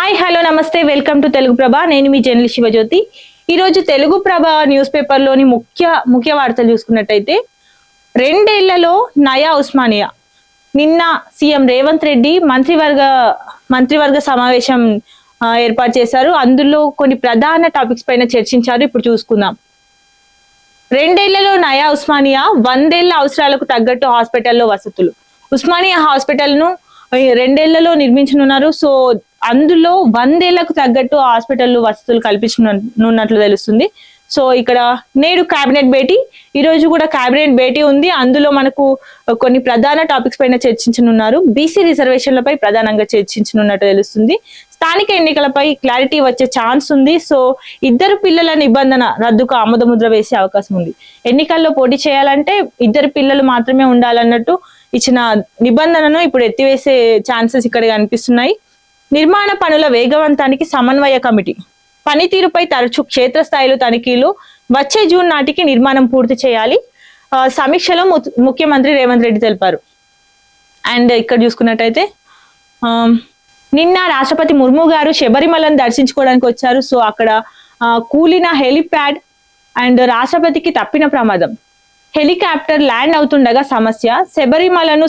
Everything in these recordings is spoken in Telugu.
హాయ్ హలో నమస్తే వెల్కమ్ టు తెలుగు ప్రభ. నేను మీ జర్నలిస్ట్ శివజ్యోతి. ఈరోజు తెలుగు ప్రభ న్యూస్ పేపర్లోని ముఖ్య వార్తలు చూసుకున్నట్టయితే, 2 ఏళ్లలో నయా ఉస్మానియా. నిన్న సీఎం రేవంత్ రెడ్డి మంత్రివర్గ సమావేశం ఏర్పాటు చేశారు. అందులో కొన్ని ప్రధాన టాపిక్స్ పైన చర్చించారు. ఇప్పుడు చూసుకుందాం. 2 ఏళ్లలో నయా ఉస్మానియా, 100 ఏళ్ల అవసరాలకు తగ్గట్టు హాస్పిటల్లో వసతులు. ఉస్మానియా హాస్పిటల్ ను 2 ఏళ్లలో నిర్మించనున్నారు. సో అందులో 100 ఏళ్లకు తగ్గట్టు హాస్పిటల్లో వసతులు కల్పించనున్నట్లు తెలుస్తుంది. సో ఇక్కడ నేడు కేబినెట్ భేటీ, ఈ రోజు కూడా కేబినెట్ భేటీ ఉంది. అందులో మనకు కొన్ని ప్రధాన టాపిక్స్ పైన చర్చించనున్నారు. బీసీ రిజర్వేషన్లపై ప్రధానంగా చర్చించనున్నట్టు తెలుస్తుంది. స్థానిక ఎన్నికలపై క్లారిటీ వచ్చే ఛాన్స్ ఉంది. సో 2 పిల్లల నిబంధన రద్దుకు ఆమోదముద్ర వేసే అవకాశం ఉంది. ఎన్నికల్లో పోటీ చేయాలంటే 2 పిల్లలు మాత్రమే ఉండాలన్నట్టు ఇచ్చిన నిబంధనను ఇప్పుడు ఎత్తివేసే ఛాన్సెస్ ఇక్కడ కనిపిస్తున్నాయి. నిర్మాణ పనుల వేగవంతానికి సమన్వయ కమిటీ పనితీరుపై తరచూ క్షేత్రస్థాయిలో తనిఖీలు. వచ్చే జూన్ నాటికి నిర్మాణం పూర్తి చేయాలి. సమీక్షలో ముఖ్యమంత్రి రేవంత్ రెడ్డి తెలిపారు. అండ్ ఇక్కడ చూసుకున్నట్టయితే, నిన్న రాష్ట్రపతి ముర్ము గారు శబరిమలను దర్శించుకోవడానికి వచ్చారు. సో అక్కడ కూలిన హెలిప్యాడ్ అండ్ రాష్ట్రపతికి తప్పిన ప్రమాదం. హెలికాప్టర్ ల్యాండ్ అవుతుండగా సమస్య. శబరిమలను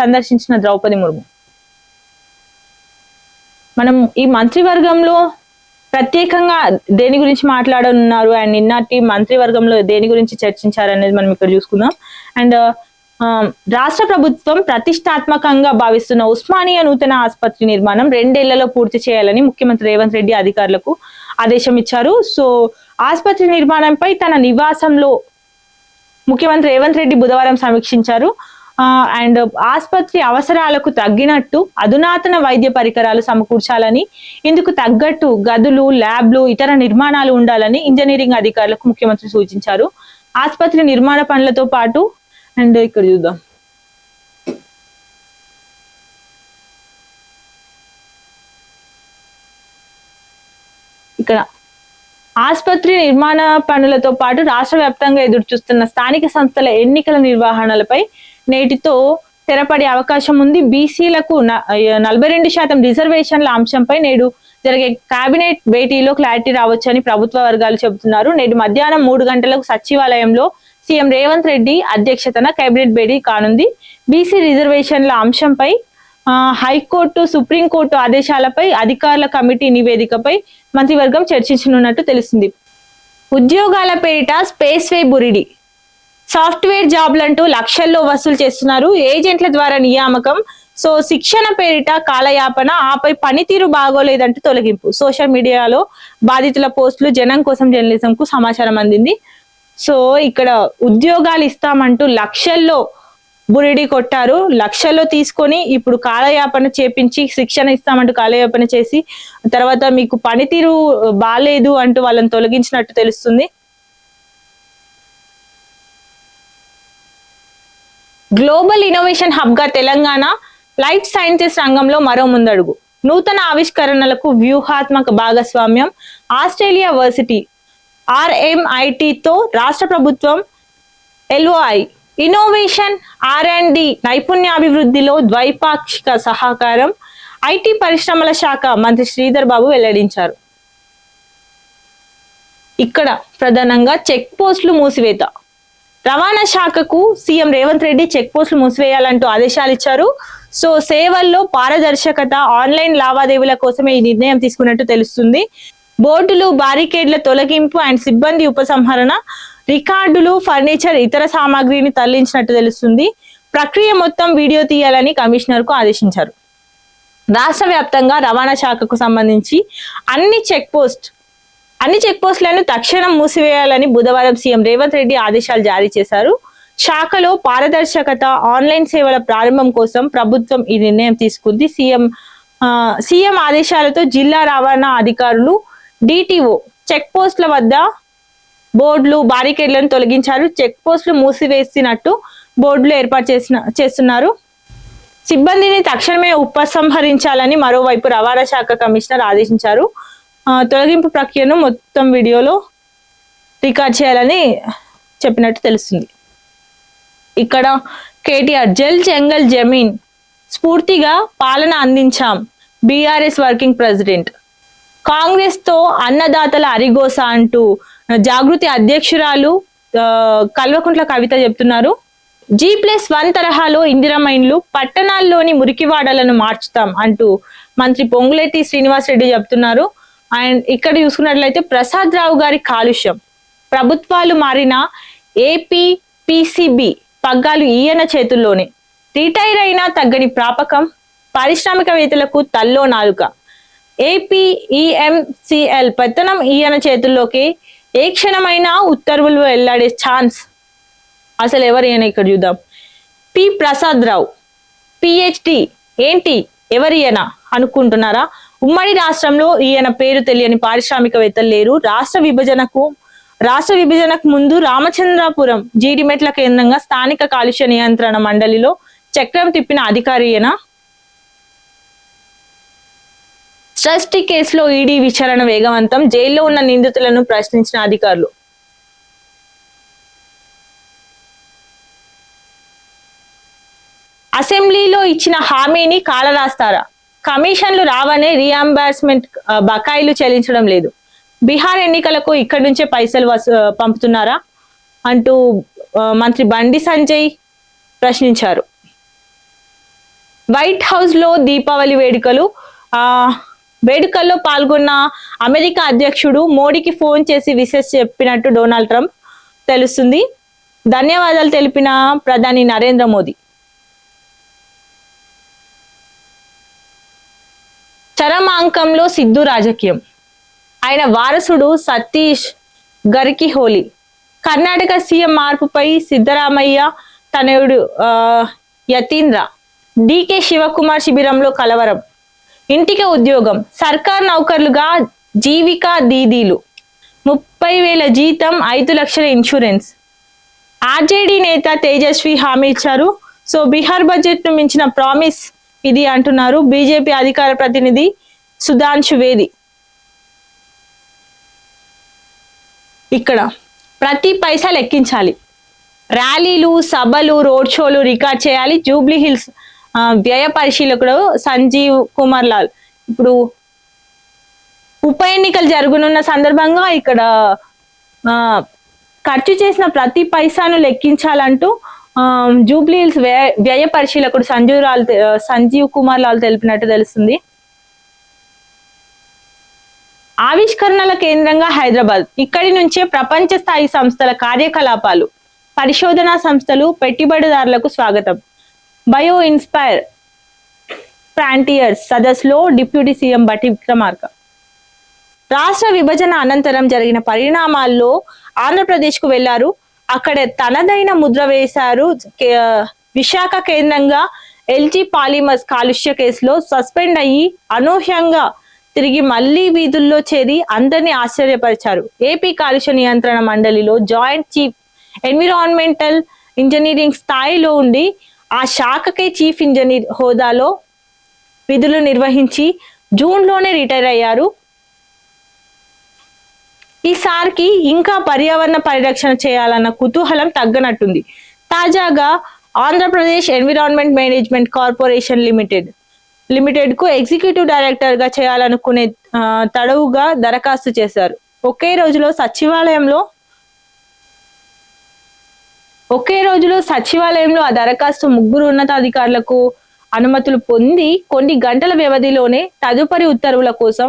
సందర్శించిన ద్రౌపది ముర్ము. మనం ఈ మంత్రివర్గంలో ప్రత్యేకంగా దేని గురించి మాట్లాడనున్నారు అండ్ నిన్నటి మంత్రివర్గంలో దేని గురించి చర్చించారనేది మనం ఇక్కడ చూసుకుందాం. అండ్ రాష్ట్ర ప్రభుత్వం ప్రతిష్టాత్మకంగా భావిస్తున్న ఉస్మానియా నూతన ఆసుపత్రి నిర్మాణం 2 ఏళ్లలో పూర్తి చేయాలని ముఖ్యమంత్రి రేవంత్ రెడ్డి అధికారులకు ఆదేశం ఇచ్చారు. సో ఆసుపత్రి నిర్మాణంపై తన నివాసంలో ముఖ్యమంత్రి రేవంత్ రెడ్డి బుధవారం సమీక్షించారు. అండ్ ఆసుపత్రి అవసరాలకు తగ్గినట్టు అధునాతన వైద్య పరికరాలు సమకూర్చాలని, ఇందుకు తగ్గట్టు గదులు, ల్యాబ్లు, ఇతర నిర్మాణాలు ఉండాలని ఇంజనీరింగ్ అధికారులకు ముఖ్యమంత్రి సూచించారు. ఆసుపత్రి నిర్మాణ పనులతో పాటు అండ్ ఇక్కడ చూద్దాం, ఇక్కడ ఆసుపత్రి నిర్మాణ పనులతో పాటు రాష్ట్ర వ్యాప్తంగా ఎదురు చూస్తున్న స్థానిక సంస్థల ఎన్నికల నిర్వహణలపై నేటితో తెరపడే అవకాశం ఉంది. బీసీలకు 42% రిజర్వేషన్ల అంశంపై నేడు జరిగే కేబినెట్ భేటీలో క్లారిటీ రావచ్చని ప్రభుత్వ వర్గాలు చెబుతున్నారు. నేడు మధ్యాహ్నం 3 గంటలకు సచివాలయంలో సీఎం రేవంత్ రెడ్డి అధ్యక్షతన కేబినెట్ భేటీ కానుంది. బీసీ రిజర్వేషన్ల అంశంపై హైకోర్టు, సుప్రీంకోర్టు ఆదేశాలపై అధికారుల కమిటీ నివేదికపై మంత్రివర్గం చర్చించనున్నట్టు తెలిసింది. ఉద్యోగాల పేరిట స్పేస్ వే బురిడి. సాఫ్ట్వేర్ జాబ్లంటూ లక్షల్లో వసూలు చేస్తున్నారు. ఏజెంట్ల ద్వారా నియామకం. సో శిక్షణ పేరిట కాలయాపన, ఆపై పనితీరు బాగోలేదంటూ తొలగింపు. సోషల్ మీడియాలో బాధితుల పోస్టులు. జనం కోసం జర్నలిజం కు సమాచారం అందింది. సో ఇక్కడ ఉద్యోగాలు ఇస్తామంటూ లక్షల్లో బురిడి కొట్టారు. లక్షల్లో తీసుకొని ఇప్పుడు కాలయాపన చేపించి శిక్షణ ఇస్తామంటూ కాలయాపన చేసి తర్వాత మీకు పనితీరు బాలేదు అంటూ వాళ్ళని తొలగించినట్టు తెలుస్తుంది. గ్లోబల్ ఇన్నోవేషన్ హబ్ గా తెలంగాణ. లైఫ్ సైన్సెస్ రంగంలో మరో ముందడుగు. నూతన ఆవిష్కరణలకు వ్యూహాత్మక భాగస్వామ్యం. ఆస్ట్రేలియా వర్సిటీ RMITతో రాష్ట్ర ప్రభుత్వం LOI. ఇన్నోవేషన్, R&D, నైపుణ్యాభివృద్ధిలో ద్వైపాక్షిక సహకారం. ఐటీ పరిశ్రమల శాఖ మంత్రి శ్రీధర్ బాబు వెల్లడించారు. ఇక్కడ ప్రధానంగా చెక్ పోస్టులు మూసివేత. రవాణా శాఖకు సీఎం రేవంత్ రెడ్డి చెక్ పోస్టులు మూసివేయాలంటూ ఆదేశాలు ఇచ్చారు. సో సేవల్లో పారదర్శకత, ఆన్లైన్ లావాదేవీల కోసమే ఈ నిర్ణయం తీసుకున్నట్టు తెలుస్తుంది. బోర్డులు, బారికేడ్ల తొలగింపు అండ్ సిబ్బంది ఉపసంహరణ. రికార్డులు, ఫర్నిచర్, ఇతర సామాగ్రిని తరలించినట్టు తెలుస్తుంది. ప్రక్రియ మొత్తం వీడియో తీయాలని కమిషనర్ కు ఆదేశించారు. రాష్ట్ర వ్యాప్తంగా రవాణా శాఖకు సంబంధించి అన్ని చెక్ పోస్టులను తక్షణం మూసివేయాలని బుధవారం సీఎం రేవంత్ రెడ్డి ఆదేశాలు జారీ చేశారు. శాఖలో పారదర్శకత, ఆన్లైన్ సేవల ప్రారంభం కోసం ప్రభుత్వం ఈ నిర్ణయం తీసుకుంది. సీఎం ఆదేశాలతో జిల్లా రవాణా అధికారులు, DTO చెక్ పోస్టుల వద్ద బోర్డులు, బారికేడ్లను తొలగించారు. చెక్ పోస్టులు మూసివేసినట్టు బోర్డులు ఏర్పాటు చేస్తున్నారు. సిబ్బందిని తక్షణమే ఉపసంహరించాలని మరోవైపు రవాణా శాఖ కమిషనర్ ఆదేశించారు. తొలగింపు ప్రక్రియను మొత్తం వీడియోలో రికార్డ్ చేయాలని చెప్పినట్టు తెలుస్తుంది. ఇక్కడ కేటీఆర్ జల్ జంగల్ జమీన్ స్ఫూర్తిగా పాలన అందించాం. BRS working president. కాంగ్రెస్ తో అన్నదాతల అరిగోస అంటూ జాగృతి అధ్యక్షురాలు కల్వకుంట్ల కవిత చెప్తున్నారు. G+1 తరహాలో ఇందిరమ్మ ఇండ్లు, పట్టణాల్లోని మురికివాడలను మార్చుతాం అంటూ మంత్రి పొంగులేటి శ్రీనివాసరెడ్డి చెప్తున్నారు. అండ్ ఇక్కడ చూసుకున్నట్లయితే ప్రసాద్ రావు గారి కాలుష్యం, ప్రభుత్వాలు మారిన ఏపీ పిసిబి పగ్గాలు ఈయన చేతుల్లోనే, రిటైర్ అయినా తగ్గని ప్రాపకం, పారిశ్రామికవేత్తలకు తల్లో నాలుక, ఏపీఈఎంసిఎల్ పెత్తనం ఈయన చేతుల్లోకి, ఏ క్షణమైనా ఉత్తర్వులు వెళ్లాడే ఛాన్స్. అసలు ఎవరు ఈయన ఇక్కడ చూద్దాం. పి ప్రసాద్ రావు పిహెచ్డి, ఏంటి ఎవరు ఈయన అనుకుంటున్నారా? ఉమ్మడి రాష్ట్రంలో ఈయన పేరు తెలియని పారిశ్రామికవేత్తలు లేరు. రాష్ట్ర విభజనకు ముందు రామచంద్రాపురం జీడిమెట్ల కేంద్రంగా స్థానిక కాలుష్య నియంత్రణ మండలిలో చక్రం తిప్పిన అధికారి ఈయన. ట్రస్టీ కేసులో ఈడీ విచారణ వేగవంతం, జైల్లో ఉన్న నిందితులను ప్రశ్నించిన అధికారులు. అసెంబ్లీలో ఇచ్చిన హామీని కాలరాస్తారా? కమిషన్లు రావనే రీఎంబర్స్మెంట్ బకాయిలు చెల్లించడం లేదు. బీహార్ ఎన్నికలకు ఇక్కడి నుంచే పైసలు పంపుతున్నారా అంటూ మంత్రి బండి సంజయ్ ప్రశ్నించారు. వైట్ హౌస్ లో దీపావళి వేడుకల్లో పాల్గొన్న అమెరికా అధ్యక్షుడు మోడీకి ఫోన్ చేసి విషెస్ చెప్పినట్టు డొనాల్డ్ ట్రంప్ తెలుస్తుంది. ధన్యవాదాలు తెలిపిన ప్రధాని నరేంద్ర మోదీ. చరమాంకంలో సిద్ధు రాజకీయం, ఆయన వారసుడు సతీష్ గర్కిహోలీ. కర్ణాటక సీఎం మార్పుపై సిద్ధరామయ్య తనయుడు యతీంద్ర. డికే శివకుమార్ శిబిరంలో కలవరం. ఇంటికి ఉద్యోగం, సర్కార్ నౌకర్లుగా జీవికా దీదీలు. 30,000 జీతం, 5 లక్షల ఇన్సూరెన్స్. ఆర్జేడీ నేత తేజస్వి హామీ ఇచ్చారు. సో బీహార్ బడ్జెట్ ను మించిన ప్రామిస్ ఇది అంటున్నారు బీజేపీ అధికార ప్రతినిధి సుధాంశు వేది. ఇక్కడ ప్రతి పైసా లెక్కించాలి. ర్యాలీలు, సభలు, రోడ్ షోలు రికార్డ్ చేయాలి. జూబ్లీ హిల్స్ వ్యయ పరిశీలకుడు సంజీవ్ కుమార్ లాల్. ఇప్పుడు ఉప ఎన్నికలు జరగనున్న సందర్భంగా ఇక్కడ ఖర్చు చేసిన ప్రతి పైసాను లెక్కించాలంటూ జూబ్లీ హిల్స్ వ్యయ పరిశీలకుడు సంజీవ్ కుమార్ లాల్ తెలిపినట్టు తెలుస్తుంది. ఆవిష్కరణల కేంద్రంగా హైదరాబాద్, ఇక్కడి నుంచే ప్రపంచ స్థాయి సంస్థల కార్యకలాపాలు, పరిశోధనా సంస్థలు, పెట్టుబడిదారులకు స్వాగతం. బయో ఇన్స్పైర్ ఫ్రాంటియర్స్ సదస్సులో డిప్యూటీ సీఎం బట్టి విక్రమార్క. రాష్ట్ర విభజన అనంతరం జరిగిన పరిణామాల్లో ఆంధ్రప్రదేశ్ కు వెళ్లారు. అక్కడ తనదైన ముద్ర వేశారు. విశాఖ కేంద్రంగా ఎల్జీ పాలిమర్స్ కాలుష్య కేసులో సస్పెండ్ అయ్యి అనూహ్యంగా తిరిగి మళ్లీ వీధుల్లో చేరి అందరినీ ఆశ్చర్యపరిచారు. ఏపీ కాలుష్య నియంత్రణ మండలిలో జాయింట్ చీఫ్ ఎన్విరాన్మెంటల్ ఇంజనీరింగ్ స్థాయిలో ఉండి ఆ శాఖకే చీఫ్ ఇంజనీర్ హోదాలో విధులు నిర్వహించి జూన్లోనే రిటైర్ అయ్యారు. ఈసారికి ఇంకా పర్యావరణ పరిరక్షణ చేయాలన్న కుతూహలం తగ్గనట్టుంది. తాజాగా Andhra Pradesh environment management corporation limited కు ఎగ్జిక్యూటివ్ డైరెక్టర్ గా చేయాలనుకునే తడవుగా దరఖాస్తు చేశారు. ఒకే రోజులో సచివాలయంలో ఆ దరఖాస్తు 3 ఉన్నతాధికారులకు అనుమతులు పొంది కొన్ని గంటల వ్యవధిలోనే తదుపరి ఉత్తర్వుల కోసం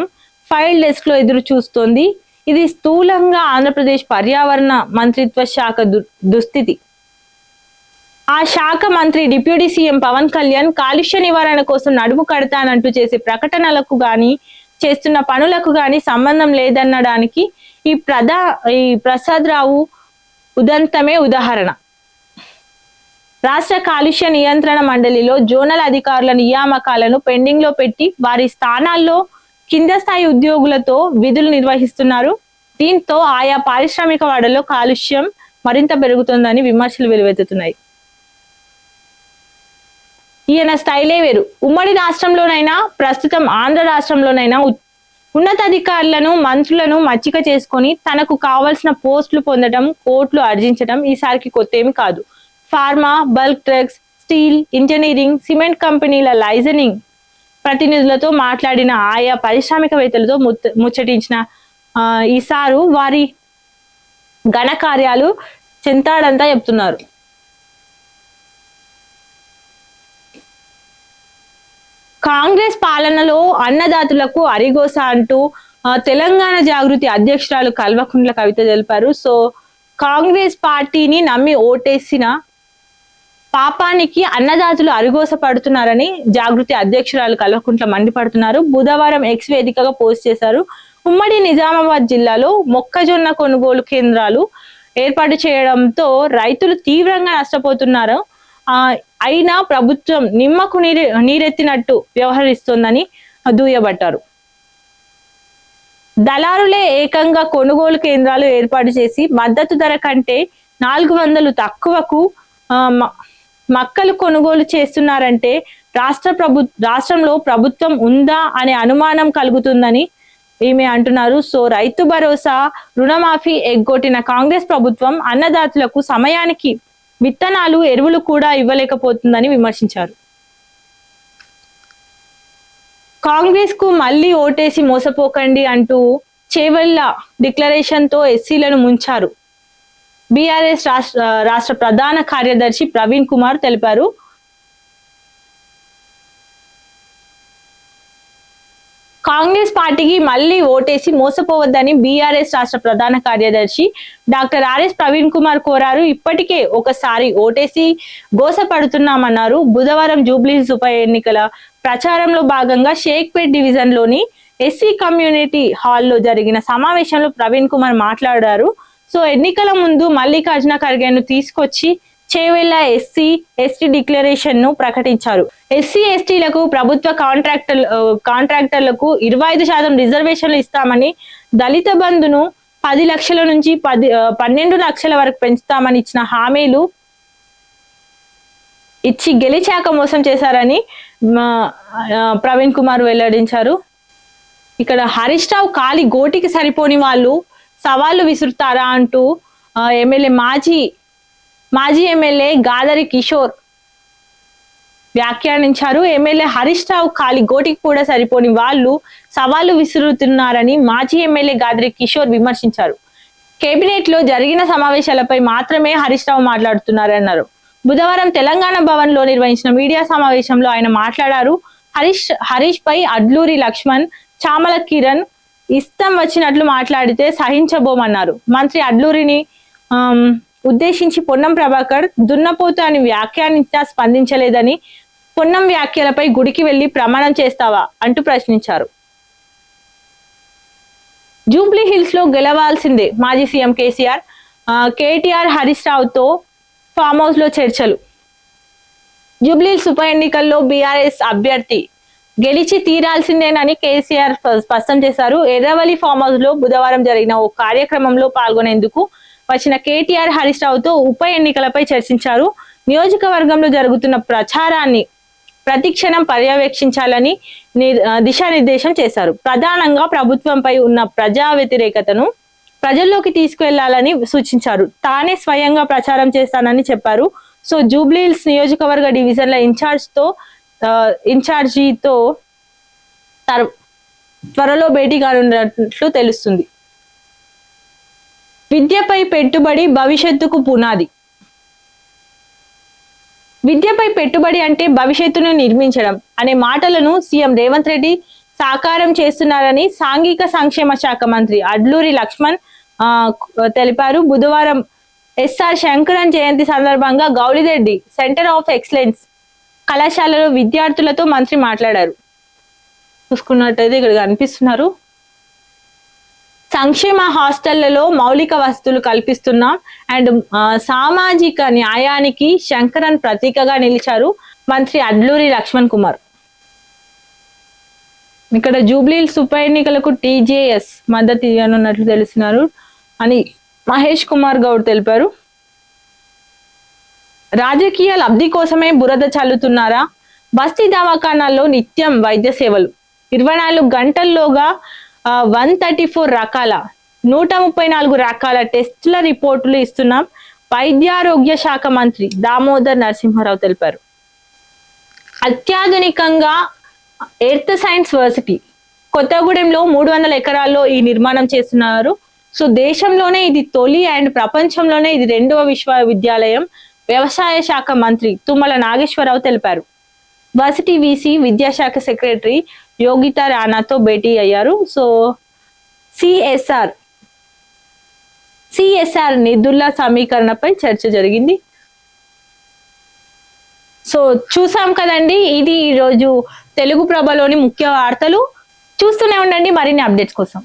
ఫైల్ డెస్క్ లో ఎదురు చూస్తోంది. ఇది స్థూలంగా ఆంధ్రప్రదేశ్ పర్యావరణ మంత్రిత్వ శాఖ దుస్థితి. ఆ శాఖ మంత్రి డిప్యూటీ సీఎం పవన్ కళ్యాణ్ కాలుష్య నివారణ కోసం నడుము కడతానంటూ చేసే ప్రకటనలకు గాని చేస్తున్న పనులకు గాని సంబంధం లేదనడానికి ఈ ప్రసాద్ రావు ఉదంతమే ఉదాహరణ. రాష్ట్ర కాలుష్య నియంత్రణ మండలిలో జోనల్ అధికారుల నియామకాలను పెండింగ్ లో పెట్టి వారి స్థానాల్లో కింద స్థాయి ఉద్యోగులతో విధులు నిర్వహిస్తున్నారు. దీంతో ఆయా పారిశ్రామిక వాడల్లో కాలుష్యం మరింత పెరుగుతుందని విమర్శలు వెలువెత్తుతున్నాయి. ఈయన స్టైలే వేరు. ఉమ్మడి రాష్ట్రంలోనైనా ప్రస్తుతం ఆంధ్ర రాష్ట్రంలోనైనా ఉన్నతాధికారులను మంత్రులను మచ్చిక చేసుకొని తనకు కావాల్సిన పోస్టులు పొందడం, కోట్లు ఆర్జించడం ఈసారికి కొత్తేమి కాదు. Pharma, bulk drugs, steel, engineering, cement కంపెనీల లైజనింగ్ ప్రతినిధులతో మాట్లాడిన ఆయా పారిశ్రామికవేత్తలతో ముచ్చటించిన ఈసారు వారి ఘనకార్యాలు చెంతాడంతా చెప్తున్నారు. కాంగ్రెస్ పాలనలో అన్నదాతలకు అరిగోస అంటూ తెలంగాణ జాగృతి అధ్యక్షురాలు కల్వకుంట్ల కవిత తెలిపారు. సో కాంగ్రెస్ పార్టీని నమ్మి ఓటేసిన పాపానికి అన్నదాతలు అరిగోస పడుతున్నారని జాగృతి అధ్యక్షురాలు కల్వకుంట్ల మండిపడుతున్నారు. బుధవారం ఎక్స్ వేదికగా పోస్ట్ చేశారు. ఉమ్మడి నిజామాబాద్ జిల్లాలో మొక్కజొన్న కొనుగోలు కేంద్రాలు ఏర్పాటు చేయడంతో రైతులు తీవ్రంగా నష్టపోతున్నారు. అయినా ప్రభుత్వం నిమ్మకు నీరెత్తినట్టు వ్యవహరిస్తోందని దుయ్యబట్టారు. దళారులే ఏకంగా కొనుగోలు కేంద్రాలు ఏర్పాటు చేసి మద్దతు ధర కంటే 400 తక్కువకు మక్కలు కొనుగోలు చేస్తున్నారంటే రాష్ట్రంలో ప్రభుత్వం ఉందా అనే అనుమానం కలుగుతుందని ఈమె అంటున్నారు. సో రైతు భరోసా రుణమాఫీ ఎగ్గొట్టిన కాంగ్రెస్ ప్రభుత్వం అన్నదాతలకు సమయానికి విత్తనాలు ఎరువులు కూడా ఇవ్వలేకపోతుందని విమర్శించారు. కాంగ్రెస్ కు మళ్ళీ ఓటేసి మోసపోకండి అంటూ చేవెళ్ల డిక్లరేషన్ తో ఎస్సీలను ముంచారు. బీఆర్ఎస్ రాష్ట్ర ప్రధాన కార్యదర్శి ప్రవీణ్ కుమార్ తెలిపారు. కాంగ్రెస్ పార్టీకి మళ్ళీ ఓటేసి మోసపోవద్దని బీఆర్ఎస్ రాష్ట్ర ప్రధాన కార్యదర్శి డాక్టర్ ఆర్ఎస్ ప్రవీణ్ కుమార్ కోరారు. ఇప్పటికే ఒకసారి ఓటేసి గోసపడుతున్నామన్నారు. బుధవారం జూబ్లీహిల్స్ ఉప ఎన్నికల ప్రచారంలో భాగంగా షేక్పేట్ డివిజన్ లోని ఎస్సీ కమ్యూనిటీ హాల్లో జరిగిన సమావేశంలో ప్రవీణ్ కుమార్ మాట్లాడారు. సో ఎన్నికల ముందు మల్లికార్జున ఖర్గేను తీసుకొచ్చి చేవెళ్ల ఎస్సీ ఎస్టీ డిక్లరేషన్ ను ప్రకటించారు. ఎస్సీ ఎస్టీలకు ప్రభుత్వ కాంట్రాక్టర్లకు 25% రిజర్వేషన్లు ఇస్తామని, దళిత బంధును 10 లక్షల నుంచి 12 లక్షల వరకు పెంచుతామని ఇచ్చిన హామీలు ఇచ్చి గెలిచాక మోసం చేశారని ప్రవీణ్ కుమార్ వెల్లడించారు. ఇక్కడ హరీష్ రావు కాలి గోటికి సరిపోని వాళ్ళు సవాళ్లు విసురుతారా అంటూ ఎమ్మెల్యే మాజీ ఎమ్మెల్యే గాదరి కిషోర్ వ్యాఖ్యానించారు. ఎమ్మెల్యే హరీష్ రావు కాలి గోటికి కూడా సరిపోని వాళ్ళు సవాళ్లు విసురుతున్నారని మాజీ ఎమ్మెల్యే గాదరి కిషోర్ విమర్శించారు. కేబినెట్ లో జరిగిన సమావేశాలపై మాత్రమే హరీష్ రావు మాట్లాడుతున్నారన్నారు. బుధవారం తెలంగాణ భవన్ లో నిర్వహించిన మీడియా సమావేశంలో ఆయన మాట్లాడారు. హరీష్ పై అడ్లూరి లక్ష్మణ్, చామల కిరణ్ ఇష్టం వచ్చినట్లు మాట్లాడితే సహించబోమన్నారు. మంత్రి అడ్లూరిని ఉద్దేశించి పొన్నం ప్రభాకర్ దున్నపోతు అని వ్యాఖ్యానించినా స్పందించలేదని, పొన్నం వ్యాఖ్యలపై గుడికి వెళ్లి ప్రమాణం చేస్తావా అంటూ ప్రశ్నించారు. జూబ్లీ హిల్స్ లో గెలవాల్సిందే మాజీ సీఎం కేసీఆర్, కేటీఆర్ హరీష్ రావుతో ఫామ్ హౌస్ లో చర్చలు. జూబ్లీ హిల్స్ ఉప ఎన్నికల్లో బీఆర్ఎస్ అభ్యర్థి గెలిచి తీరాల్సిందేనని కేసీఆర్ స్పష్టం చేశారు. ఎర్రవల్లి ఫామ్ హౌస్ లో బుధవారం జరిగిన ఓ కార్యక్రమంలో పాల్గొనేందుకు వచ్చిన కేటీఆర్ హరీష్ రావుతో ఉప ఎన్నికలపై చర్చించారు. నియోజకవర్గంలో జరుగుతున్న ప్రచారాన్ని ప్రతిక్షణం పర్యవేక్షించాలని దిశానిర్దేశం చేశారు. ప్రధానంగా ప్రభుత్వంపై ఉన్న ప్రజా వ్యతిరేకతను ప్రజల్లోకి తీసుకువెళ్లాలని సూచించారు. తానే స్వయంగా ప్రచారం చేస్తానని చెప్పారు. సో జూబ్లీహిల్స్ నియోజకవర్గ డివిజన్ల ఇన్ఛార్జితో త్వరలో భేటీ కానున్నట్లు తెలుస్తుంది. విద్యపై పెట్టుబడి భవిష్యత్తుకు పునాది. విద్యపై పెట్టుబడి అంటే భవిష్యత్తును నిర్మించడం అనే మాటలను సీఎం రేవంత్ రెడ్డి సాకారం చేస్తున్నారని సాంఘిక సంక్షేమ శాఖ మంత్రి అడ్లూరి లక్ష్మణ్ తెలిపారు. బుధవారం ఎస్ఆర్ శంకరన్ జయంతి సందర్భంగా గౌలిరెడ్డి సెంటర్ ఆఫ్ ఎక్సలెన్స్ కళాశాలలో విద్యార్థులతో మంత్రి మాట్లాడారు. చూసుకున్నట్టయితే ఇక్కడ కనిపిస్తున్నారు. సంక్షేమ హాస్టళ్లలో మౌలిక వసతులు కల్పిస్తున్నాం అండ్ సామాజిక న్యాయానికి శంకరన్ ప్రతీకగా నిలిచారు మంత్రి అడ్లూరి లక్ష్మణ్ కుమార్. ఇక్కడ జూబ్లీహిల్స్ ఉప ఎన్నికలకు టీజేఎస్ మద్దతు ఇవ్వనున్నట్లు తెలుస్తున్నారు అని మహేష్ కుమార్ గౌడ్ తెలిపారు. రాజకీయ లబ్ధి కోసమే బురద చల్లుతున్నారా? బస్తీ దవాఖానాల్లో నిత్యం వైద్య సేవలు 24 గంటల్లోగా 134 రకాల 134 రకాల టెస్టుల రిపోర్టులు ఇస్తున్నాం వైద్యారోగ్య శాఖ మంత్రి దామోదర్ నరసింహారావు తెలిపారు. అత్యాధునికంగా ఎర్త్ సైన్స్ వర్సిటీ కొత్తగూడెంలో 300 ఎకరాల్లో ఈ నిర్మాణం చేస్తున్నారు. సో దేశంలోనే ఇది తొలి అండ్ ప్రపంచంలోనే ఇది 2వ విశ్వవిద్యాలయం వ్యవసాయ శాఖ మంత్రి తుమ్మల నాగేశ్వరరావు తెలిపారు. వర్సిటీ వీసీ విద్యాశాఖ సెక్రటరీ యోగితా రాణాతో భేటీ అయ్యారు. సో సిఎస్ఆర్ నిధుల సమీకరణపై చర్చ జరిగింది. సో చూసాం కదండి, ఇది ఈరోజు తెలుగు ప్రభలోని ముఖ్య వార్తలు. చూస్తూనే ఉండండి మరిన్ని అప్డేట్స్ కోసం.